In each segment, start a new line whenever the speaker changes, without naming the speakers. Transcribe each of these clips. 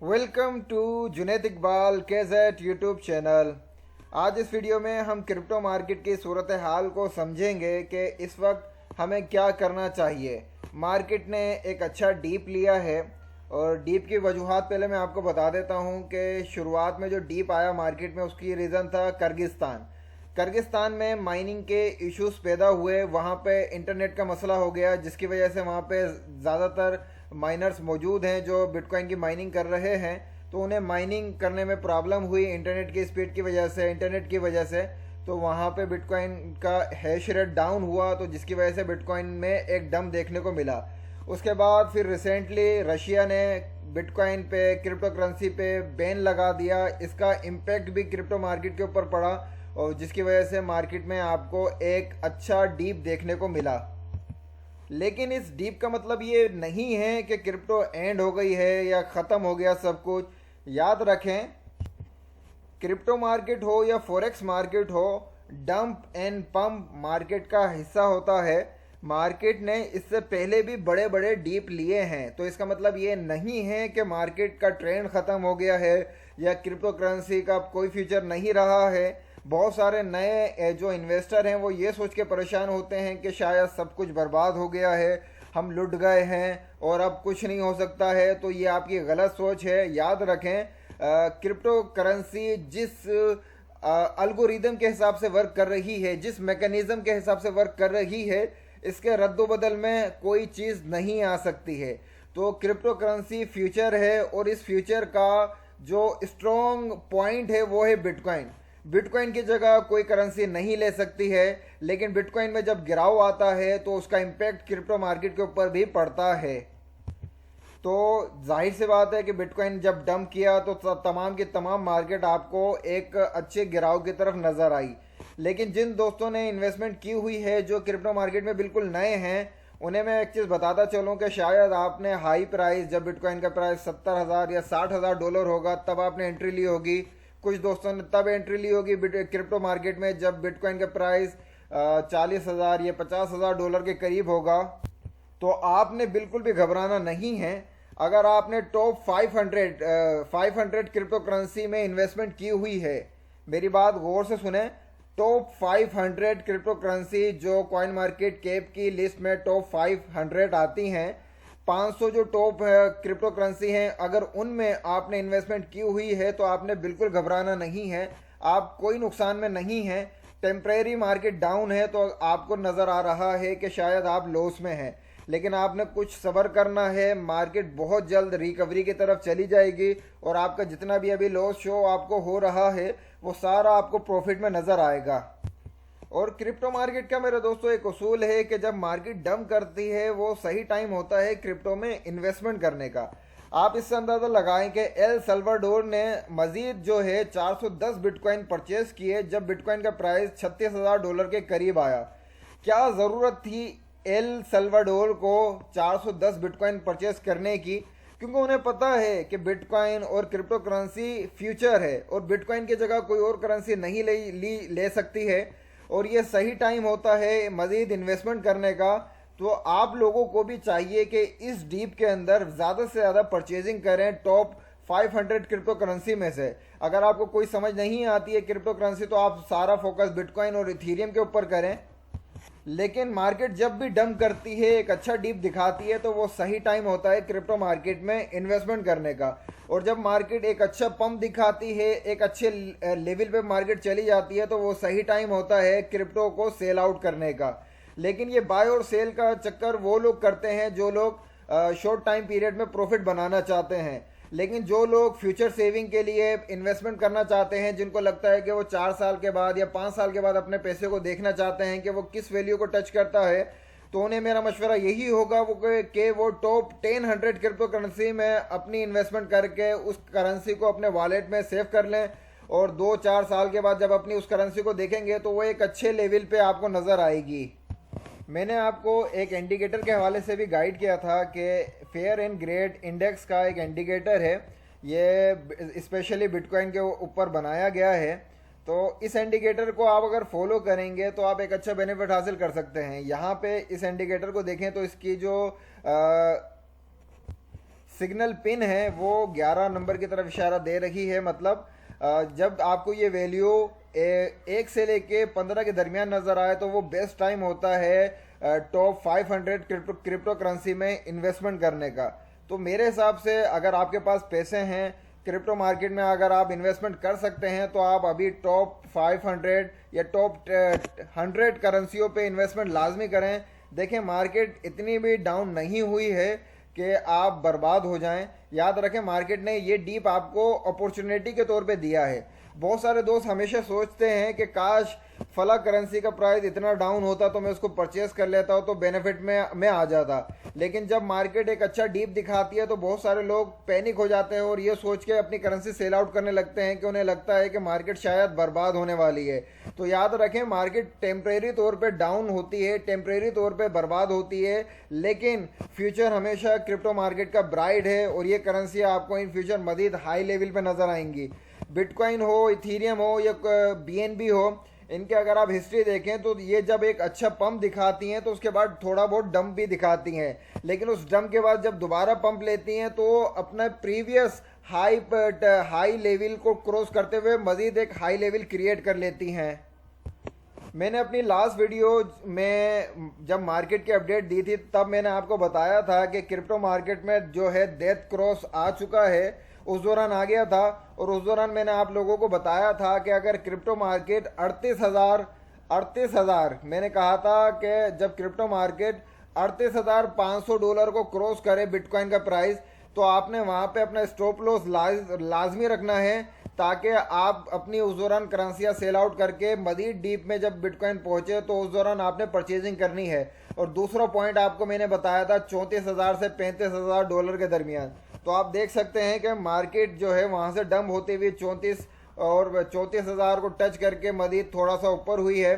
Welcome to Junaid Iqbal gadget YouTube channel. आज इस video में हम क्रिप्टो मार्केट की सूरत हाल को समझेंगे कि इस वक्त हमें क्या करना चाहिए। मार्केट ने एक अच्छा डीप लिया है और डीप की वजूहात पहले मैं आपको बता देता हूं कि शुरुआत में जो डीप आया मार्केट में उसकी रीज़न था किर्गिस्तान में माइनिंग के इश्यूज पैदा हुए। वहाँ पे इंटरनेट का मसला हो गया जिसकी वजह से वहाँ पे ज़्यादातर माइनर्स मौजूद हैं जो बिटकॉइन की माइनिंग कर रहे हैं, तो उन्हें माइनिंग करने में प्रॉब्लम हुई इंटरनेट की स्पीड की वजह से, इंटरनेट की वजह से। तो वहाँ पे बिटकॉइन का हैश रेट डाउन हुआ, तो जिसकी वजह से बिटकॉइन में एक डंप देखने को मिला। उसके बाद फिर रिसेंटली रशिया ने बिटकॉइन पे, क्रिप्टो करेंसी पे बैन लगा दिया। इसका इम्पैक्ट भी क्रिप्टो मार्केट के ऊपर पड़ा और जिसकी वजह से मार्केट में आपको एक अच्छा डीप देखने को मिला। लेकिन इस डीप का मतलब ये नहीं है कि क्रिप्टो एंड हो गई है या ख़त्म हो गया सब कुछ। याद रखें, क्रिप्टो मार्केट हो या फॉरेक्स मार्केट हो, डंप एंड पंप मार्केट का हिस्सा होता है। मार्केट ने इससे पहले भी बड़े बड़े डीप लिए हैं, तो इसका मतलब ये नहीं है कि मार्केट का ट्रेंड ख़त्म हो गया है या क्रिप्टो करेंसी का कोई फ्यूचर नहीं रहा है। बहुत सारे नए जो इन्वेस्टर हैं वो ये सोच के परेशान होते हैं कि शायद सब कुछ बर्बाद हो गया है, हम लुट गए हैं और अब कुछ नहीं हो सकता है। तो ये आपकी गलत सोच है। याद रखें, क्रिप्टो करेंसी जिस अल्गोरिदम के हिसाब से वर्क कर रही है, जिस मैकेनिज्म के हिसाब से वर्क कर रही है, इसके रद्दोबदल में कोई चीज़ नहीं आ सकती है। तो क्रिप्टो करेंसी फ्यूचर है और इस फ्यूचर का जो स्ट्रॉन्ग पॉइंट है वो है बिटकॉइन। बिटकॉइन की जगह कोई करेंसी नहीं ले सकती है, लेकिन बिटकॉइन में जब गिराव आता है तो उसका इम्पैक्ट क्रिप्टो मार्केट के ऊपर भी पड़ता है। तो जाहिर सी बात है कि बिटकॉइन जब डंप किया तो तमाम की तमाम मार्केट आपको एक अच्छे गिराव की तरफ नजर आई। लेकिन जिन दोस्तों ने इन्वेस्टमेंट की हुई है जो क्रिप्टो मार्केट में बिल्कुल नए हैं, उन्हें मैं एक चीज़ बताता चलूँ कि शायद आपने हाई प्राइस, जब बिटकॉइन का प्राइस 70,000 या $60,000 होगा तब आपने एंट्री ली होगी। कुछ दोस्तों ने तब एंट्री ली होगी क्रिप्टो मार्केट में जब बिटकॉइन का प्राइस 40,000 या $50,000 के करीब होगा। तो आपने बिल्कुल भी घबराना नहीं है। अगर आपने टॉप 500 क्रिप्टो करेंसी में इन्वेस्टमेंट की हुई है, मेरी बात गौर से सुने, टॉप 500 क्रिप्टो करेंसी जो कॉइन मार्केट कैप की लिस्ट में टॉप 500 आती हैं, 500 जो टॉप क्रिप्टो करेंसी हैं, अगर उनमें आपने इन्वेस्टमेंट की हुई है तो आपने बिल्कुल घबराना नहीं है। आप कोई नुकसान में नहीं है। टेम्परेरी मार्केट डाउन है तो आपको नज़र आ रहा है कि शायद आप लॉस में हैं, लेकिन आपने कुछ सब्र करना है। मार्केट बहुत जल्द रिकवरी की तरफ चली जाएगी और आपका जितना भी अभी लॉस शो आपको हो रहा है वो सारा आपको प्रॉफिट में नज़र आएगा। और क्रिप्टो मार्केट का मेरे दोस्तों एक उसूल है कि जब मार्केट डंप करती है वो सही टाइम होता है क्रिप्टो में इन्वेस्टमेंट करने का। आप इससे अंदाज़ा लगाएं कि एल सल्वाडोर ने मजीद जो है 410 बिटकॉइन परचेज किए जब बिटकॉइन का प्राइस $36,000 के करीब आया। क्या ज़रूरत थी एल सल्वाडोर को 410 बिटकॉइन परचेज करने की? क्योंकि उन्हें पता है कि बिटकॉइन और क्रिप्टो करेंसी फ्यूचर है और बिटकॉइन की जगह कोई और करेंसी नहीं ले सकती है और ये सही टाइम होता है मज़ीद इन्वेस्टमेंट करने का। तो आप लोगों को भी चाहिए कि इस डीप के अंदर ज़्यादा से ज़्यादा परचेजिंग करें टॉप 500 क्रिप्टो करेंसी में से। अगर आपको कोई समझ नहीं आती है क्रिप्टो करेंसी तो आप सारा फोकस बिटकॉइन और इथीरियम के ऊपर करें। लेकिन मार्केट जब भी डंप करती है, एक अच्छा डीप दिखाती है, तो वो सही टाइम होता है क्रिप्टो मार्केट में इन्वेस्टमेंट करने का। और जब मार्केट एक अच्छा पंप दिखाती है, एक अच्छे लेवल पे मार्केट चली जाती है, तो वो सही टाइम होता है क्रिप्टो को सेल आउट करने का। लेकिन ये बाय और सेल का चक्कर वो लोग करते हैं जो लोग शॉर्ट टाइम पीरियड में प्रॉफिट बनाना चाहते हैं। लेकिन जो लोग फ्यूचर सेविंग के लिए इन्वेस्टमेंट करना चाहते हैं, जिनको लगता है कि वो 4 साल के बाद या 5 साल के बाद अपने पैसे को देखना चाहते हैं कि वो किस वैल्यू को टच करता है, तो उन्हें मेरा मशवरा यही होगा कि वो टॉप 10 क्रिप्टो करेंसी में अपनी इन्वेस्टमेंट करके उस करेंसी को अपने वॉलेट में सेव कर लें और 2-4 साल के बाद जब अपनी उस करेंसी को देखेंगे तो वो एक अच्छे लेवल पे आपको नज़र आएगी। मैंने आपको एक इंडिकेटर के हवाले से भी गाइड किया था कि फेयर एंड ग्रेड इंडेक्स का एक इंडिकेटर है, ये स्पेशली बिटकॉइन के ऊपर बनाया गया है। तो इस इंडिकेटर को आप अगर फॉलो करेंगे तो आप एक अच्छा बेनिफिट हासिल कर सकते हैं। यहाँ पे इस इंडिकेटर को देखें तो इसकी जो सिग्नल पिन है वो 11 नंबर की तरफ इशारा दे रही है। मतलब जब आपको ये वैल्यू 1 से लेके 15 के दरमियान नज़र आए तो वो बेस्ट टाइम होता है टॉप 500 क्रिप्टो करेंसी में इन्वेस्टमेंट करने का। तो मेरे हिसाब से अगर आपके पास पैसे हैं क्रिप्टो मार्केट में, अगर आप इन्वेस्टमेंट कर सकते हैं तो आप अभी टॉप 500 या टॉप 100 करेंसियों पे इन्वेस्टमेंट लाजमी करें। देखें, मार्केट इतनी भी डाउन नहीं हुई है कि आप बर्बाद हो जाएं। याद रखें, मार्केट ने ये डीप आपको अपॉर्चुनिटी के तौर पे दिया है। बहुत सारे दोस्त हमेशा सोचते हैं कि काश फला करेंसी का प्राइस इतना डाउन होता तो मैं उसको परचेस कर लेता हूं तो बेनिफिट में मैं आ जाता। लेकिन जब मार्केट एक अच्छा डीप दिखाती है तो बहुत सारे लोग पैनिक हो जाते हैं और ये सोच के अपनी करेंसी सेल आउट करने लगते हैं कि उन्हें लगता है कि मार्केट शायद बर्बाद होने वाली है। तो याद रखें, मार्केट टेम्परेरी तौर पर डाउन होती है, टेम्परेरी तौर पर बर्बाद होती है, लेकिन फ्यूचर हमेशा क्रिप्टो मार्केट का ब्राइट है और ये करेंसी आपको इन फ्यूचर मजीद हाई लेवल पर नजर आएंगी। बिटकॉइन हो, इथीरियम हो या बीएनबी हो, इनके अगर आप हिस्ट्री देखें तो ये जब एक अच्छा पंप दिखाती हैं तो उसके बाद थोड़ा बहुत डंप भी दिखाती हैं, लेकिन उस डंप के बाद जब दोबारा पंप लेती हैं तो अपना प्रीवियस हाई लेवल को क्रॉस करते हुए मजीद एक हाई लेवल क्रिएट कर लेती हैं। मैंने अपनी लास्ट वीडियो में जब मार्केट की अपडेट दी थी तब मैंने आपको बताया था कि क्रिप्टो मार्केट में जो है डेथ क्रॉस आ चुका है, उस दौरान आ गया था। और उस दौरान मैंने आप लोगों को बताया था कि अगर क्रिप्टो मार्केट 38,000 मैंने कहा था कि जब क्रिप्टो मार्केट $38,500 को क्रॉस करे बिटकॉइन का प्राइस, तो आपने वहां पे अपना स्टॉप लॉस लाजमी रखना है ताकि आप अपनी उस दौरान करेंसियां सेल आउट करके मजीद डीप में जब बिटकॉइन पहुंचे तो उस दौरान आपने परचेजिंग करनी है। और दूसरा पॉइंट आपको मैंने बताया था $34,000 से $35,000 के दरमियान। तो आप देख सकते हैं कि मार्केट जो है वहां से डंप होती हुई 34,000 को टच करके मजीद थोड़ा सा ऊपर हुई है।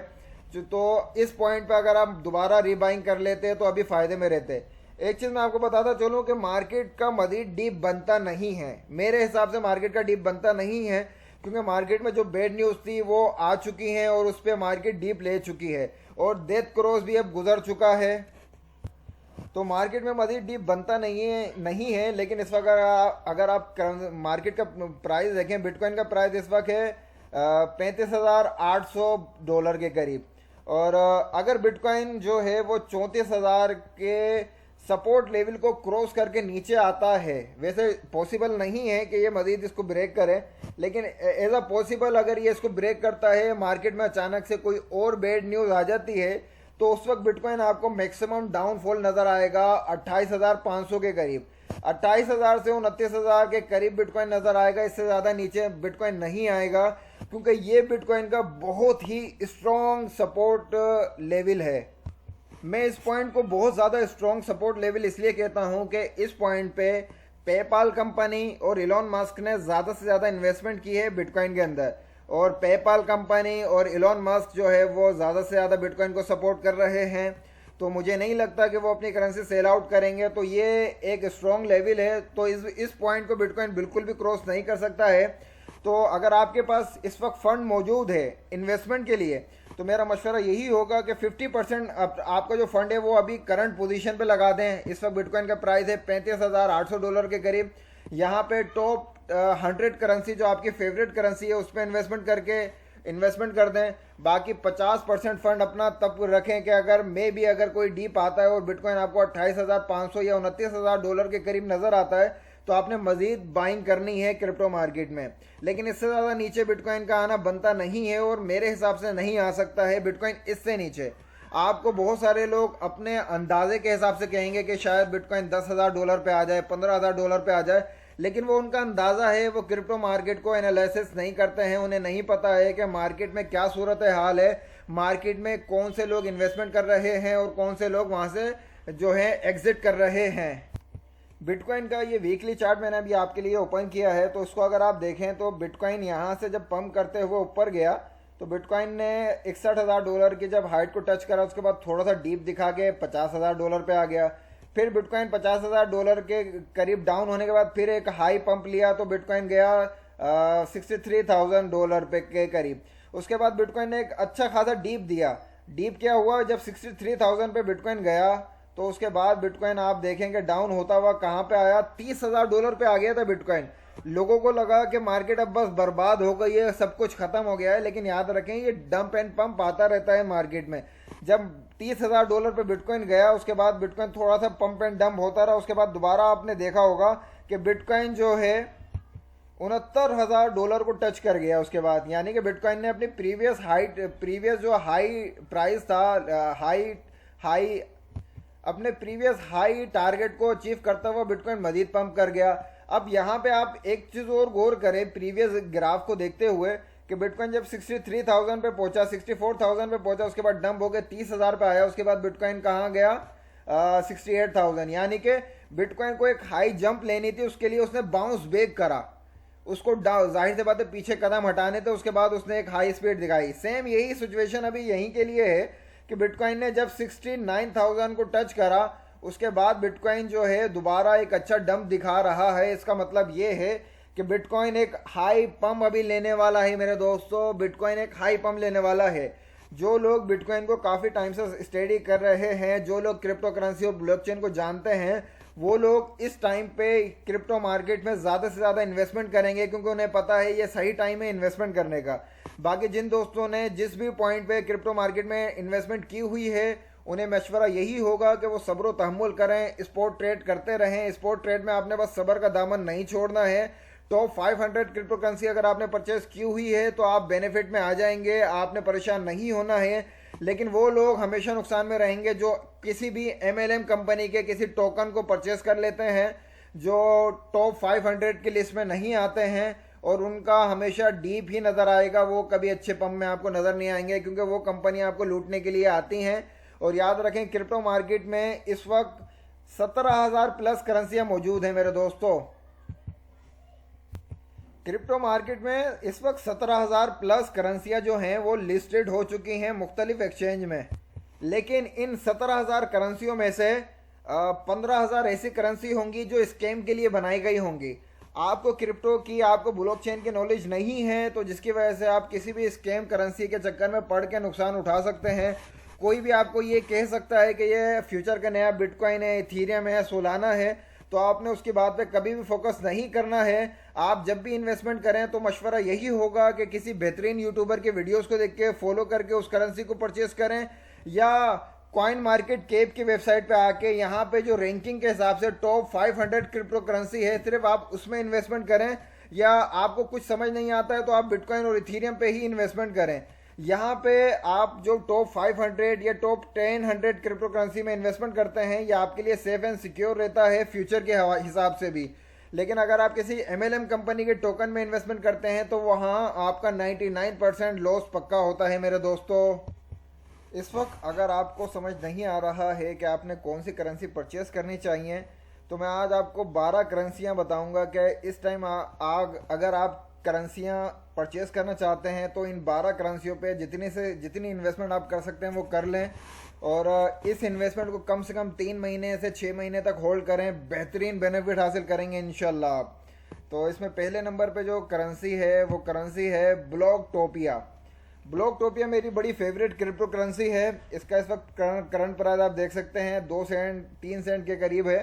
तो इस पॉइंट पे अगर आप दोबारा रीबाइंग कर लेते तो अभी फायदे में रहते। एक चीज मैं आपको बताता चलूं कि मार्केट का मजीद डीप बनता नहीं है। मेरे हिसाब से मार्केट का डीप बनता नहीं है क्योंकि मार्केट में जो बैड न्यूज थी वो आ चुकी हैं और उस पर मार्केट डीप ले चुकी है और डेथ क्रॉस भी अब गुजर चुका है। तो मार्केट में मजीद डीप बनता नहीं है। लेकिन इस वक्त अगर आप मार्केट का प्राइस देखें, बिटकॉइन का प्राइस इस वक्त है $35,800 के करीब। और अगर बिटकॉइन जो है वो 34,000 के सपोर्ट लेवल को क्रॉस करके नीचे आता है, वैसे पॉसिबल नहीं है कि ये मजीद इसको ब्रेक करे, लेकिन एज अ पॉसिबल अगर ये इसको ब्रेक करता है, मार्केट में अचानक से कोई और बैड न्यूज आ जाती है तो उस वक्त बिटकॉइन आपको मैक्सिमम डाउनफॉल नजर आएगा 28,500 के करीब। 28,000 से 29,000 के करीब बिटकॉइन नजर आएगा, इससे ज्यादा नीचे बिटकॉइन नहीं आएगा क्योंकि ये बिटकॉइन का बहुत ही स्ट्रॉन्ग सपोर्ट लेवल है। मैं इस पॉइंट को बहुत ज़्यादा स्ट्रॉन्ग सपोर्ट लेवल इसलिए कहता हूं कि इस पॉइंट पे पेपाल कंपनी और इलॉन मस्क ने ज़्यादा से ज़्यादा इन्वेस्टमेंट की है बिटकॉइन के अंदर, और पेपाल कंपनी और इलॉन मस्क जो है वो ज़्यादा से ज़्यादा बिटकॉइन को सपोर्ट कर रहे हैं। तो मुझे नहीं लगता कि वो अपनी करेंसी सेल आउट करेंगे। तो ये एक स्ट्रॉन्ग लेवल है, तो इस पॉइंट को बिटकॉइन बिल्कुल भी क्रॉस नहीं कर सकता है। तो अगर आपके पास इस वक्त फंड मौजूद है इन्वेस्टमेंट के लिए तो मेरा मशवरा यही होगा कि 50% आपका जो फंड है वो अभी करंट पोजीशन पे लगा दें। इस वक्त बिटकॉइन का प्राइस है $35,800 के करीब। यहाँ पे टॉप 100 करेंसी जो आपकी फेवरेट करेंसी है उस पर इन्वेस्टमेंट कर दें। बाकी 50% फंड अपना तब रखें कि अगर कोई डीप आता है और बिटकॉइन आपको 28,500 या $29,000 के करीब नजर आता है तो आपने मजीद बाइंग करनी है क्रिप्टो मार्केट में। लेकिन इससे ज़्यादा नीचे बिटकॉइन का आना बनता नहीं है और मेरे हिसाब से नहीं आ सकता है बिटकॉइन इससे नीचे। आपको बहुत सारे लोग अपने अंदाजे के हिसाब से कहेंगे कि शायद बिटकॉइन $10,000 पे आ जाए, $15,000 पे आ जाए, लेकिन वो उनका अंदाज़ा है, वो क्रिप्टो मार्केट को एनालिसिस नहीं करते हैं। उन्हें नहीं पता है कि मार्केट में क्या सूरत हाल है, मार्केट में कौन से लोग इन्वेस्टमेंट कर रहे हैं और कौन से लोग वहाँ से जो है एग्जिट कर रहे हैं। बिटकॉइन का ये वीकली चार्ट मैंने अभी आपके लिए ओपन किया है, तो उसको अगर आप देखें तो बिटकॉइन यहाँ से जब पंप करते हुए ऊपर गया तो बिटकॉइन ने $61,000 की जब हाइट को टच करा उसके बाद थोड़ा सा डीप दिखा के $50,000 पे आ गया। फिर बिटकॉइन $50,000 के करीब डाउन होने के बाद फिर एक हाई पंप लिया तो बिटकॉइन गया $63,000 पे के करीब। उसके बाद बिटकॉइन ने एक अच्छा खासा डीप दिया। डीप क्या हुआ, जब 63,000 पे बिटकॉइन गया तो उसके बाद बिटकॉइन आप देखेंगे डाउन होता हुआ कहाँ पे आया, $30,000 पे आ गया था बिटकॉइन। लोगों को लगा कि मार्केट अब बस बर्बाद हो गई है, सब कुछ खत्म हो गया है, लेकिन याद रखें ये डंप एंड पंप आता रहता है मार्केट में। जब $30,000 पे बिटकॉइन गया, उसके बाद बिटकॉइन थोड़ा सा पंप एंड डंप होता रहा, उसके बाद दोबारा आपने देखा होगा कि बिटकॉइन जो है $69,000 को टच कर गया उसके बाद। यानी कि बिटकॉइन ने अपनी प्रीवियस जो हाई प्राइस था, हाई अपने प्रीवियस हाई टारगेट को अचीव करता हुआ बिटकॉइन मजीद पंप कर गया। अब यहाँ पे आप एक चीज़ और गौर करें प्रीवियस ग्राफ को देखते हुए कि बिटकॉइन जब 63,000 पे पहुंचा, 64,000 पे पहुंचा, उसके बाद डंप हो गया 30,000 पे आया, उसके बाद बिटकॉइन कहाँ गया 68,000। यानी कि बिटकॉइन को एक हाई जंप लेनी थी, उसके लिए उसने बाउंस बैक करा, उसको जाहिर सी बात है पीछे कदम हटाने थे, उसके बाद उसने एक हाई स्पीड दिखाई। सेम यही सिचुएशन अभी यहीं के लिए है कि बिटकॉइन ने जब 69,000 को टच करा, उसके बाद बिटकॉइन जो है दोबारा एक अच्छा डंप दिखा रहा है। इसका मतलब ये है कि बिटकॉइन एक हाई पंप अभी लेने वाला है मेरे दोस्तों, बिटकॉइन एक हाई पंप लेने वाला है। जो लोग बिटकॉइन को काफ़ी टाइम से स्टडी कर रहे हैं, जो लोग क्रिप्टो करेंसी और ब्लॉकचेन को जानते हैं, वो लोग इस टाइम पे क्रिप्टो मार्केट में ज़्यादा से ज़्यादा इन्वेस्टमेंट करेंगे, क्योंकि उन्हें पता है ये सही टाइम है इन्वेस्टमेंट करने का। बाकी जिन दोस्तों ने जिस भी पॉइंट पे क्रिप्टो मार्केट में इन्वेस्टमेंट की हुई है, उन्हें मशवरा यही होगा कि वो सब्र व तहम्मुल करें, स्पॉट ट्रेड करते रहें। स्पॉट ट्रेड में आपने बस सब्र का दामन नहीं छोड़ना है। टॉप 500 क्रिप्टो करेंसी अगर आपने परचेज की हुई है तो आप बेनिफिट में आ जाएंगे, आपने परेशान नहीं होना है। लेकिन वो लोग हमेशा नुकसान में रहेंगे जो किसी भी MLM कंपनी के किसी टोकन को परचेस कर लेते हैं, जो टॉप 500 की लिस्ट में नहीं आते हैं, और उनका हमेशा डीप ही नज़र आएगा, वो कभी अच्छे पंप में आपको नज़र नहीं आएंगे, क्योंकि वो कंपनी आपको लूटने के लिए आती हैं। और याद रखें क्रिप्टो मार्केट में इस वक्त 17,000 प्लस करेंसियाँ मौजूद हैं मेरे दोस्तों। क्रिप्टो मार्केट में इस वक्त 17,000 प्लस करेंसियाँ जो हैं वो लिस्टेड हो चुकी हैं मुख्तलिफ एक्सचेंज में। लेकिन इन 17,000 करेंसियों में से 15,000 ऐसी करेंसी होंगी जो स्कैम के लिए बनाई गई होंगी। आपको क्रिप्टो की, आपको ब्लॉकचेन की नॉलेज नहीं है, तो जिसकी वजह से आप किसी भी स्कैम करेंसी के चक्कर में पड़ के नुकसान उठा सकते हैं। कोई भी आपको ये कह सकता है कि ये फ्यूचर का नया बिटकॉइन है, इथीरियम है, सोलाना है, तो आपने उसकी बात पे कभी भी फोकस नहीं करना है। आप जब भी इन्वेस्टमेंट करें तो मशवरा यही होगा कि किसी बेहतरीन यूट्यूबर के वीडियोस को देख के फॉलो करके उस करेंसी को परचेस करें, या कॉइन मार्केट कैप की वेबसाइट पे आके यहाँ पे जो रैंकिंग के हिसाब से टॉप 500 क्रिप्टो करेंसी है सिर्फ आप उसमें इन्वेस्टमेंट करें। या आपको कुछ समझ नहीं आता है तो आप बिटकॉइन और इथीरियम पे ही इन्वेस्टमेंट करें। यहाँ पे आप जो टॉप 500 या टॉप 10 क्रिप्टो करेंसी में इन्वेस्टमेंट करते हैं, ये आपके लिए सेफ एंड सिक्योर रहता है फ्यूचर के हिसाब से भी। लेकिन अगर आप किसी MLM कंपनी के टोकन में इन्वेस्टमेंट करते हैं तो वहाँ आपका 99% लॉस पक्का होता है मेरे दोस्तों। इस वक्त अगर आपको समझ नहीं आ रहा है कि आपने कौन सी करेंसी परचेस करनी चाहिए, तो मैं आज आपको 12 करेंसियाँ बताऊँगा कि इस टाइम अगर आप करेंसियाँ परचेस करना चाहते हैं तो इन 12 करेंसियों पे जितनी इन्वेस्टमेंट आप कर सकते हैं वो कर लें, और इस इन्वेस्टमेंट को कम से कम 3 महीने से 6 महीने तक होल्ड करें, बेहतरीन बेनिफिट हासिल करेंगे इंशाल्लाह। तो इसमें पहले नंबर पे जो करेंसी है वो करेंसी है ब्लॉकटोपिया। ब्लॉकटोपिया मेरी बड़ी फेवरेट क्रिप्टो करेंसी है। इसका इस वक्त करंट प्राइस आप देख सकते हैं 2 सेंट 3 सेंट के करीब है,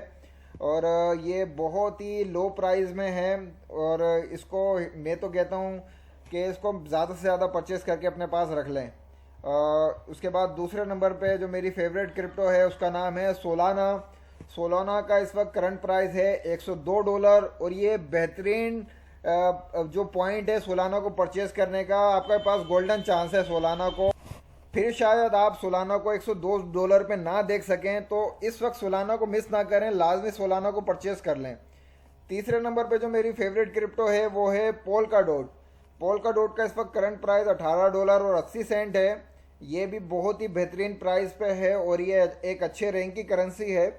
और ये बहुत ही लो प्राइस में है। और इसको मैं तो कहता हूँ कि इसको ज़्यादा से ज़्यादा परचेस करके अपने पास रख लें। उसके बाद दूसरे नंबर पे जो मेरी फेवरेट क्रिप्टो है उसका नाम है सोलाना। सोलाना का इस वक्त करंट प्राइस है $102, और ये बेहतरीन जो पॉइंट है सोलाना को परचेस करने का, आपके पास गोल्डन चांस है सोलाना को। फिर शायद आप सोलाना को $102 पे ना देख सकें, तो इस वक्त सोलाना को मिस ना करें, लाजमी सोलाना को परचेस कर लें। तीसरे नंबर पे जो मेरी फेवरेट क्रिप्टो है वो है पोल्काडॉट। पोल्काडॉट का इस वक्त करंट प्राइस $18.80 है। ये भी बहुत ही बेहतरीन प्राइस पे है, और ये एक अच्छे रैंक की करेंसी है,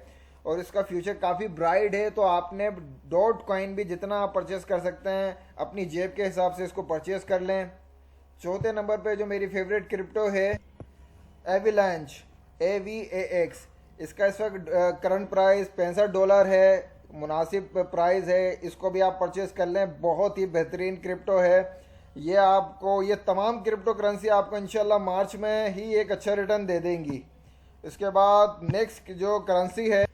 और इसका फ्यूचर काफ़ी ब्राइट है। तो आपने डॉट कॉइन भी जितना आप परचेस कर सकते हैं अपनी जेब के हिसाब से इसको परचेस कर लें। चौथे नंबर पे जो मेरी फेवरेट क्रिप्टो है एविलांच, AVAX। इसका इस वक्त करंट प्राइस $65 है, मुनासिब प्राइस है, इसको भी आप परचेस कर लें, बहुत ही बेहतरीन क्रिप्टो है। ये तमाम क्रिप्टो करेंसी आपको इंशाल्लाह मार्च में ही एक अच्छा रिटर्न दे देंगी। इसके बाद नेक्स्ट जो करेंसी है,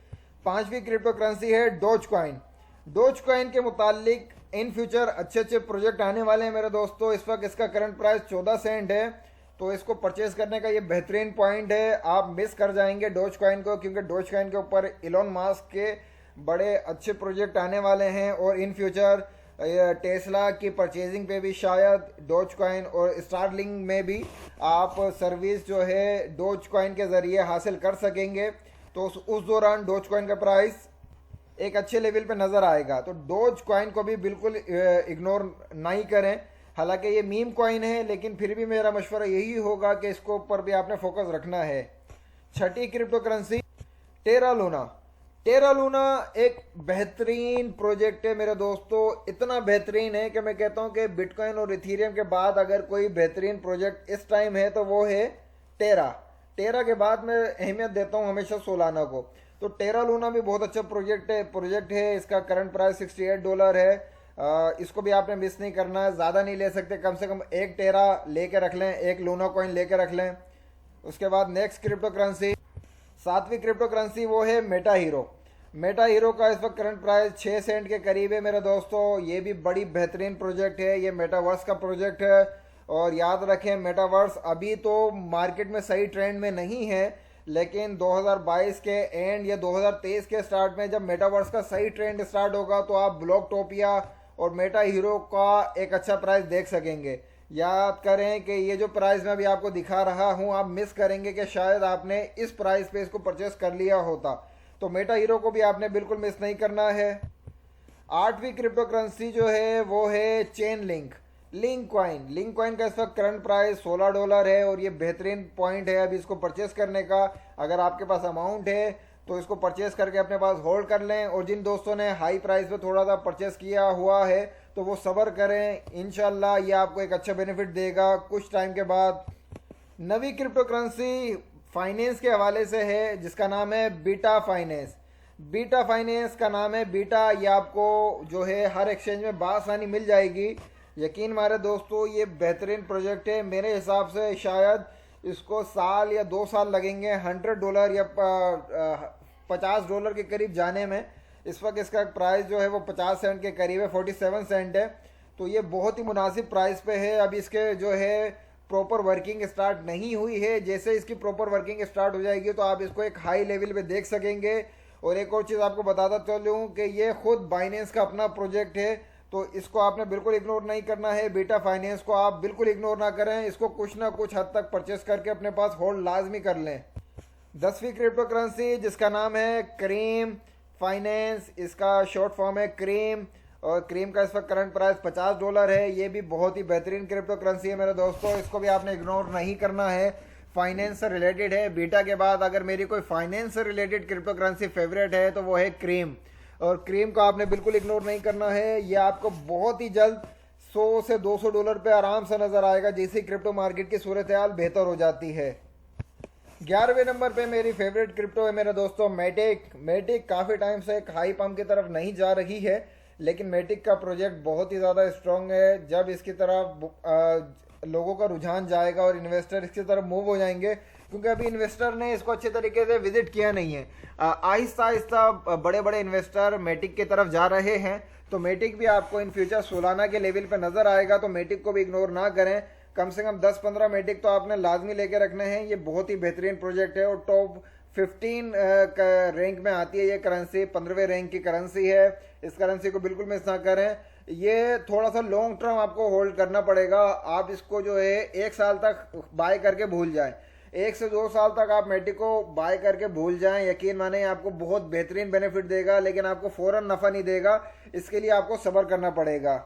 पांचवी क्रिप्टो करेंसी है डोज कॉइन। डोज कॉइन के मुतालिक इन फ्यूचर अच्छे अच्छे प्रोजेक्ट आने वाले हैं मेरे दोस्तों। इस वक्त इसका करंट प्राइस 14 सेंट है, तो इसको परचेज करने का ये बेहतरीन पॉइंट है। आप मिस कर जाएंगे डोज कॉइन को, क्योंकि डोज कॉइन के ऊपर इलॉन मस्क के बड़े अच्छे प्रोजेक्ट आने वाले हैं और इन फ्यूचर टेस्ला की परचेजिंग पे भी शायद डोज कॉइन और स्टारलिंक में भी आप सर्विस जो है डोज कॉइन के ज़रिए हासिल कर सकेंगे। तो उस दौरान डोज कॉइन का प्राइस एक अच्छे लेवल पे नज़र आएगा। तो डोज कॉइन को भी बिल्कुल इग्नोर नहीं करें। हालांकि ये मीम कॉइन है, लेकिन फिर भी मेरा मशवरा यही होगा कि इसको ऊपर भी आपने फोकस रखना है। छठी crypto currency Terra Luna. Terra Luna एक बेहतरीन प्रोजेक्ट है मेरे दोस्तों, इतना बेहतरीन है कि मैं कहता हूं कि बिटकॉइन और इथीरियम के बाद अगर कोई बेहतरीन प्रोजेक्ट इस टाइम है तो वो है टेरा। टेरा के बाद मैं अहमियत देता हूं हमेशा सोलाना को। तो टेरा लूना भी बहुत अच्छा प्रोजेक्ट है। इसका करंट प्राइस $68 है। इसको भी आपने मिस नहीं करना है, ज़्यादा नहीं ले सकते, कम से कम एक टेरा लेके रख लें, एक लूना कॉइन लेके रख लें। उसके बाद नेक्स्ट क्रिप्टो करेंसी, सातवीं क्रिप्टो करेंसी वो है मेटा हीरो। मेटा हीरो का इस वक्त करंट प्राइस 6 सेंट के करीब है मेरे दोस्तों। ये भी बड़ी बेहतरीन प्रोजेक्ट है, ये मेटावर्स का प्रोजेक्ट है। और याद रखें मेटावर्स अभी तो मार्केट में सही ट्रेंड में नहीं है, लेकिन 2022 के एंड या 2023 के स्टार्ट में जब मेटावर्स का सही ट्रेंड स्टार्ट होगा तो आप ब्लॉकटोपिया और मेटा हीरो का एक अच्छा प्राइस देख सकेंगे। याद करें कि ये जो प्राइस मैं अभी आपको दिखा रहा हूँ आप मिस करेंगे कि शायद आपने इस प्राइस पे इसको परचेस कर लिया होता। तो मेटा हीरो को भी आपने बिल्कुल मिस नहीं करना है। आठवीं क्रिप्टो करेंसी जो है वो है चेन लिंक कॉइन का इस वक्त करंट प्राइस $16 है और ये बेहतरीन पॉइंट है अभी इसको परचेस करने का। अगर आपके पास अमाउंट है तो इसको परचेस करके अपने पास होल्ड कर लें। और जिन दोस्तों ने हाई प्राइस पे थोड़ा सा परचेस किया हुआ है तो वो सब्र करें, इंशाल्लाह ये आपको एक अच्छा बेनिफिट देगा कुछ टाइम के बाद। नवी क्रिप्टो करेंसी फाइनेंस के हवाले से है, जिसका नाम है बीटा फाइनेंस का नाम है बीटा। ये आपको जो है हर एक्सचेंज में बआसानी मिल जाएगी। यकीन मारे दोस्तों ये बेहतरीन प्रोजेक्ट है। मेरे हिसाब से शायद इसको साल या 2 साल लगेंगे $100 या $50 के करीब जाने में। इस वक्त इसका प्राइस जो है वो 50 सेंट के करीब है, 47 सेंट है। तो ये बहुत ही मुनासिब प्राइस पे है। अभी इसके जो है प्रॉपर वर्किंग स्टार्ट नहीं हुई है। जैसे इसकी प्रॉपर वर्किंग स्टार्ट हो जाएगी तो आप इसको एक हाई लेवल पे देख सकेंगे। और एक और चीज़ आपको बताता चलूँ कि ये खुद बाइनेंस का अपना प्रोजेक्ट है, तो इसको आपने बिल्कुल इग्नोर नहीं करना है। बीटा फाइनेंस को आप बिल्कुल इग्नोर ना करें, इसको कुछ ना कुछ हद तक परचेस करके अपने पास होल्ड लाजमी कर लें। 10वीं क्रिप्टो करेंसी जिसका नाम है क्रीम फाइनेंस, इसका शॉर्ट फॉर्म है क्रीम। और क्रीम का इस वक्त करंट प्राइस $50 है। ये भी बहुत ही बेहतरीन क्रिप्टो करेंसी है मेरे दोस्तों, इसको भी आपने इग्नोर नहीं करना है। फाइनेंस से रिलेटेड है। बीटा के बाद अगर मेरी कोई फाइनेंस से रिलेटेड क्रिप्टो करेंसी फेवरेट है तो वो है क्रीम। और क्रीम को आपने बिल्कुल इग्नोर नहीं करना है। ये आपको बहुत ही जल्द $100 से $200 पे आराम से नजर आएगा जैसे क्रिप्टो मार्केट की सूरत हाल बेहतर हो जाती है। 11वें नंबर पे मेरी फेवरेट क्रिप्टो है मेरे दोस्तों मेटिक काफ़ी टाइम से एक हाई पम्प की तरफ नहीं जा रही है, लेकिन मेटिक का प्रोजेक्ट बहुत ही ज़्यादा स्ट्रॉन्ग है। जब इसकी तरफ लोगों का रुझान जाएगा और इन्वेस्टर इसकी तरफ मूव हो जाएंगे, क्योंकि अभी इन्वेस्टर ने इसको अच्छे तरीके से विजिट किया नहीं है। आहिस्ता आहिस्ता बड़े बड़े इन्वेस्टर मेटिक की तरफ जा रहे हैं। तो मेटिक भी आपको इन फ्यूचर सोलाना के लेवल पे नज़र आएगा, तो मेटिक को भी इग्नोर ना करें। कम से कम 10-15 मेटिक तो आपने लाजमी लेके रखने हैं। ये बहुत ही बेहतरीन प्रोजेक्ट है और टॉप 15 रैंक में आती है ये करेंसी, 15वें रैंक की करेंसी है। इस करेंसी को बिल्कुल मिस ना करें। ये थोड़ा सा लॉन्ग टर्म आपको होल्ड करना पड़ेगा। आप इसको जो है 1 साल तक बाय करके भूल जाएं, 1 से 2 साल तक आप मेटिक को बाय करके भूल जाएं। यकीन माने आपको बहुत बेहतरीन बेनिफिट देगा, लेकिन आपको फ़ौरन नफ़ा नहीं देगा। इसके लिए आपको सब्र करना पड़ेगा।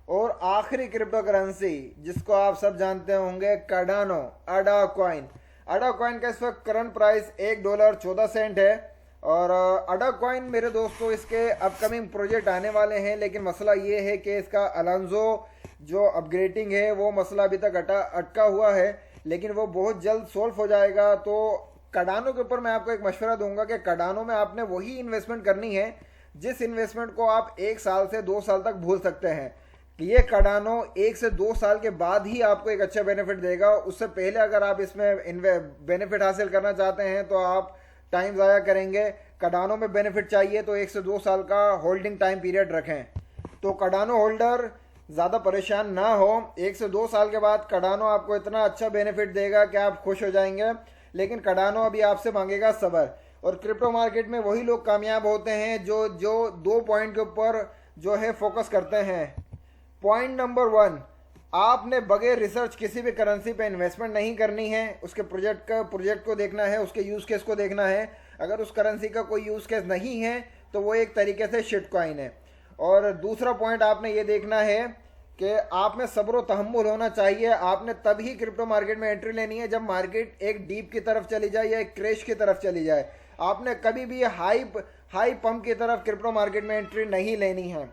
और आखिरी क्रिप्टो करेंसी जिसको आप सब जानते होंगे, कार्डानो अडा कॉइन का इस वक्त करंट प्राइस $1.14 है। और अडा कॉइन मेरे दोस्तों इसके अपकमिंग प्रोजेक्ट आने वाले हैं, लेकिन मसला ये है कि इसका अलांजो जो अपग्रेडिंग है वो मसला अभी तक अटका हुआ है, लेकिन वो बहुत जल्द सॉल्व हो जाएगा। तो कार्डानो के ऊपर मैं आपको एक मशवरा दूंगा कि कार्डानो में आपने वही इन्वेस्टमेंट करनी है जिस इन्वेस्टमेंट को आप 1 साल से 2 साल तक भूल सकते हैं। कि ये कार्डानो 1 से 2 साल के बाद ही आपको एक अच्छा बेनिफिट देगा। उससे पहले अगर आप इसमें बेनिफिट हासिल करना चाहते हैं तो आप टाइम ज़ाया करेंगे। कार्डानो में बेनिफिट चाहिए तो 1 से 2 साल का होल्डिंग टाइम पीरियड रखें। तो कार्डानो होल्डर ज़्यादा परेशान ना हो। 1 से 2 साल के बाद कार्डानो आपको इतना अच्छा बेनिफिट देगा कि आप खुश हो जाएंगे। लेकिन कार्डानो अभी आपसे मांगेगा सब्र। और क्रिप्टो मार्केट में वही लोग कामयाब होते हैं जो 2 पॉइंट के ऊपर जो है फोकस करते हैं। पॉइंट नंबर 1, आपने बगैर रिसर्च किसी भी करेंसी पे इन्वेस्टमेंट नहीं करनी है। उसके प्रोजेक्ट को देखना है, उसके यूज़ केस को देखना है। अगर उस करेंसी का कोई यूज़ केस नहीं है तो वो एक तरीके से शिट कॉइन है। और दूसरा पॉइंट आपने ये देखना है कि आप में सब्र तहम्मुल होना चाहिए। आपने तभी क्रिप्टो मार्केट में एंट्री लेनी है जब मार्केट एक डीप की तरफ चली जाए या एक क्रैश की तरफ चली जाए। आपने कभी भी हाई पंप की तरफ क्रिप्टो मार्केट में एंट्री नहीं लेनी है।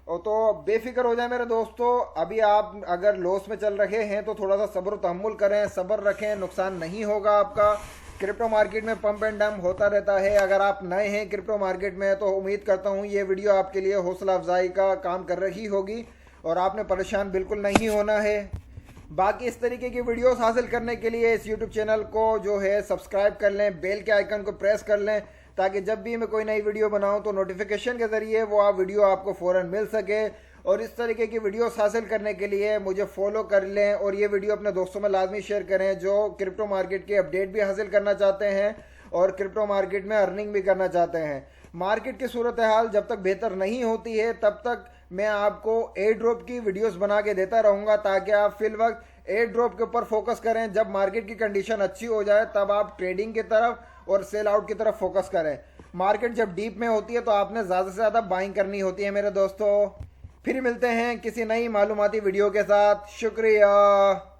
और तो बेफिक्र हो जाए मेरे दोस्तों। अभी आप अगर लॉस में चल रहे हैं तो थोड़ा सा सब्र तहम्मुल करें, सब्र रखें, नुकसान नहीं होगा आपका। क्रिप्टो मार्केट में पंप एंड डंप होता रहता है। अगर आप नए हैं क्रिप्टो मार्केट में तो उम्मीद करता हूँ ये वीडियो आपके लिए हौसला अफजाई का काम कर रही होगी और आपने परेशान बिल्कुल नहीं होना है। बाकी इस तरीके की वीडियोस हासिल करने के लिए इस यूट्यूब चैनल को जो है सब्सक्राइब कर लें, बेल के आइकन को प्रेस कर लें ताकि जब भी मैं कोई नई वीडियो बनाऊं तो नोटिफिकेशन के ज़रिए वो वीडियो आपको फ़ौरन मिल सके। और इस तरीके की वीडियोस हासिल करने के लिए मुझे फॉलो कर लें और ये वीडियो अपने दोस्तों में लाजमी शेयर करें जो क्रिप्टो मार्केट के अपडेट भी हासिल करना चाहते हैं और क्रिप्टो मार्केट में अर्निंग भी करना चाहते हैं। मार्केट की सूरत हाल जब तक बेहतर नहीं होती है तब तक मैं आपको एयर ड्रॉप की वीडियोस बना के देता रहूँगा ताकि आप फिल वक्त एयर ड्रॉप के ऊपर फोकस करें। जब मार्केट की कंडीशन अच्छी हो जाए तब आप ट्रेडिंग की तरफ और सेल आउट की तरफ फोकस करें। मार्केट जब डीप में होती है तो आपने ज़्यादा से ज़्यादा बाइंग करनी होती है मेरे दोस्तों। फिर मिलते हैं किसी नई मालूमाती वीडियो के साथ। शुक्रिया।